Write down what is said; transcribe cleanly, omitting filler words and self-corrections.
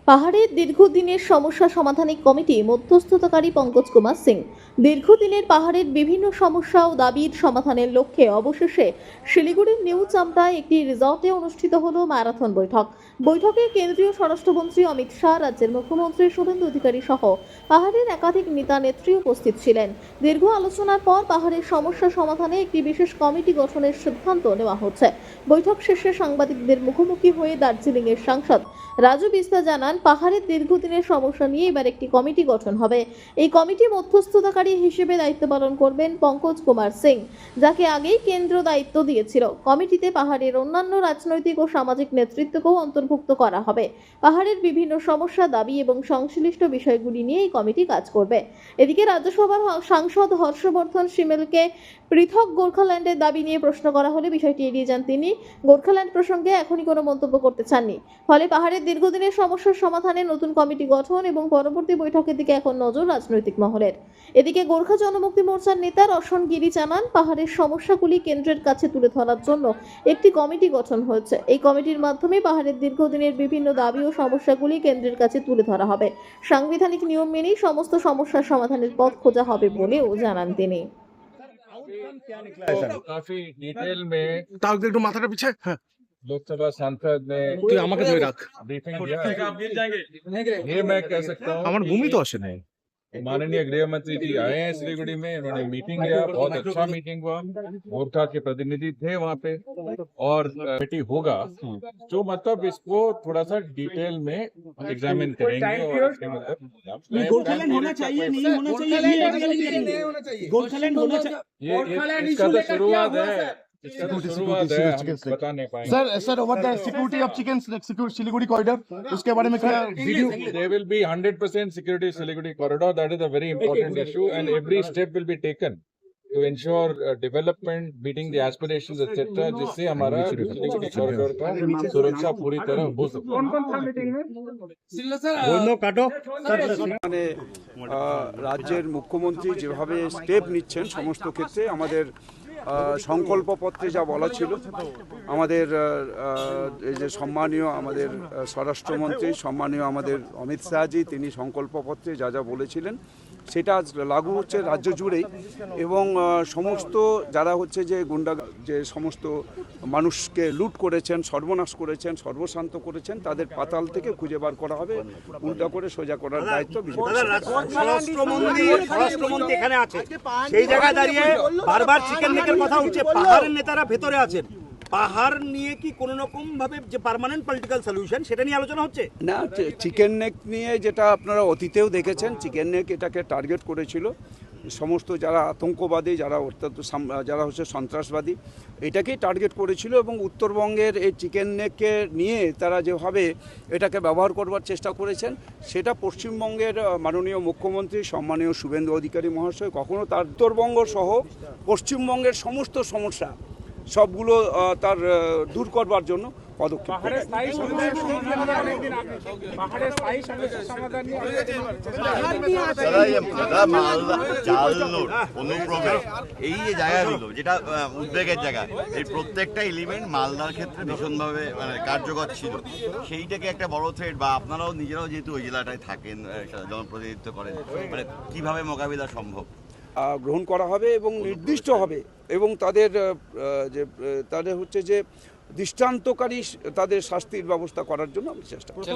পাহাড়ের দীর্ঘদিনের সমস্যা সমাধানে কমিটি মধ্যস্থতাকারী পঙ্কজ কুমার সিং। দীর্ঘদিনের পাহাড়ের বিভিন্ন সমস্যা ও দাবির সমাধানের লক্ষ্যে অবশেষে শিলিগুড়ির নিউ চামটায় একটি রিসর্টে অনুষ্ঠিত হলো ম্যারাথন বৈঠক। বৈঠকে কেন্দ্রীয় স্বরাষ্ট্রমন্ত্রী অমিত শাহ, রাজ্যের মুখ্যমন্ত্রী শুভেন্দু অধিকারী সহ পাহাড়ের একাধিক নেতা নেত্রী উপস্থিত ছিলেন। দীর্ঘ আলোচনার পর পাহাড়ের সমস্যা সমাধানে একটি বিশেষ কমিটি গঠনের সিদ্ধান্ত নেওয়া হচ্ছে। বৈঠক শেষে সাংবাদিকদের মুখোমুখি হয়ে দার্জিলিংয়ের সাংসদ রাজু বিস্তা জানান, পাহাড়ের দীর্ঘদিনের সমস্যা নিয়ে এবার একটি কমিটি গঠন হবে। এই কমিটি মধ্যস্থতাকারী হিসেবে দায়িত্ব পালন করবেন পঙ্কজ কুমার সিং, যাকে আগেই কেন্দ্র দায়িত্ব দিয়েছিল। কমিটিতে পাহাড়ের অন্যান্য রাজনৈতিক ও সামাজিক নেতৃত্বকেও অন্তর্ভুক্ত করা হবে। পাহাড়ের বিভিন্ন সমস্যা, দাবি এবং সংশ্লিষ্ট বিষয়গুলি নিয়ে এই কমিটি কাজ করবে। এদিকে রাজ্যসভার সাংসদ হর্ষবর্ধন সিমেলকে পৃথক গোর্খাল্যান্ডের দাবি নিয়ে প্রশ্ন করা হলে বিষয়টি এড়িয়ে যান তিনি। গোর্খাল্যান্ড প্রসঙ্গে এখনই কোনো মন্তব্য করতে চাননি। ফলে পাহাড়ের দীর্ঘদিনের সমস্যার সমাধানে নতুন কমিটি গঠন এবং পরবর্তী বৈঠকের দিকে এখন নজর রাজনৈতিক মহলের। এদিকে গোর্খা জনমুক্তি মোর্চার নেতা রশন গিরি জানান, পাহাড়ের সমস্যাগুলি কেন্দ্রের কাছে তুলে ধরার জন্য একটি কমিটি গঠন হয়েছে। এই কমিটির মাধ্যমে পাহাড়ের দীর্ঘদিনের বিভিন্ন দাবি ও সমস্যাগুলি কেন্দ্রের কাছে তুলে ধরা হবে। সাংবিধানিক নিয়ম মেনেই সমস্ত সমস্যার সমাধানের পথ খোঁজা হবে বলেও জানান তিনি। काफी डिटेल में তাও একটু মাথাটা পিছায়। হ্যাঁ, लोकसभा सांसद ने তুই আমাকে ধরে রাখ। ब्रीफिंग दिया। ये मैं कह सकता हूँ আমার ঘুমই তো আসে না। माननीय गृह मंत्री जी आए हैं सिलीगुड़ी में, उन्होंने मीटिंग लिया, बहुत अच्छा मीटिंग हुआ। गोरखा के प्रतिनिधि थे वहाँ पे और कमेटी होगा जो मतलब इसको थोड़ा सा डिटेल में एग्जामिन करेंगे और इसके मतलब गोरखालैंड होना चाहिए, नहीं होना चाहिए, गोरखालैंड होना चाहिए। ये इसका तो शुरुआत है, इसका तो शुरुआत है, हम बता नहीं पाएंगे। Sir over the security of chicken Siliguri corridor, उसके बारे में क्या video? There will be 100% security Siliguri corridor. That is a very important issue, and every step will be taken to ensure development, meeting the aspirations, etc. जिससे हमारा Siliguri corridor का सुरक्षा पूरी तरह हो सके। মানে রাজ্যের মুখ্যমন্ত্রী যেভাবে স্টেপ নিচ্ছেন সমস্ত ক্ষেত্রে আমাদের সংকল্পপত্রে যা বলা ছিল, আমাদের এই যে সম্মানীয় আমাদের স্বরাষ্ট্রমন্ত্রী সম্মানীয় আমাদের অমিত শাহজি, তিনি সংকল্পপত্রে যা যা বলেছিলেন সেটা লাগু হচ্ছে রাজ্য জুড়েই। এবং সমস্ত যারা হচ্ছে যে গুন্ডা, যে সমস্ত মানুষকে লুট করেছেন, সর্বনাশ করেছেন, সর্বশান্ত করেছেন, তাদের পাতাল থেকে খুঁজে বার করা হবে, উল্টা করে সোজা করার দায়িত্ব বিজেপি। স্বরাষ্ট্রমন্ত্রী এখানে আছে, সেই জায়গায় দাঁড়িয়ে বারবার চিকেন নেকের কথা উঠছে। পাহাড়ের নেতারা ভেতরে আছেন, পাহাড় নিয়ে কি কোনো রকম ভাবে যে পার্মানেন্ট পলিটিক্যাল সলিউশন সেটা নিয়ে আলোচনা হচ্ছে না? চিকেন নেক নিয়ে যেটা আপনারা অতীতেও দেখেছেন, চিকেন নেক এটাকে টার্গেট করেছিল সমস্ত যারা আতঙ্কবাদী, যারা যারা হচ্ছে সন্ত্রাসবাদী, এটাকেই টার্গেট করেছিল। এবং উত্তরবঙ্গের এই চিকেন নেককে নিয়ে তারা যেভাবে এটাকে ব্যবহার করবার চেষ্টা করেছেন, সেটা পশ্চিমবঙ্গের মাননীয় মুখ্যমন্ত্রী সম্মানীয় শুভেন্দু অধিকারী মহাশয় কখনো তার উত্তরবঙ্গ সহ পশ্চিমবঙ্গের সমস্ত সমস্যা সবগুলো তার দূর করবার জন্য পদক্ষেপ। এই যে জায়গাগুলো যেটা উদ্বেগের জায়গা, এই প্রত্যেকটা এলিমেন্ট মালদার ক্ষেত্রে ভীষণভাবে মানে কার্যকর ছিল। সেইটাকে একটা বড় থ্রেট, বা আপনারাও নিজেরাও যেহেতু ওই জেলাটায় থাকেন, জনপ্রতিনিধিত্ব করেন, মানে কিভাবে মোকাবিলা সম্ভব গ্রহণ করা হবে এবং নির্দিষ্ট হবে, এবং তাদের হচ্ছে যে দৃষ্টান্তকারী তাদের শাস্তির ব্যবস্থা করার জন্য আমরা চেষ্টা করছি।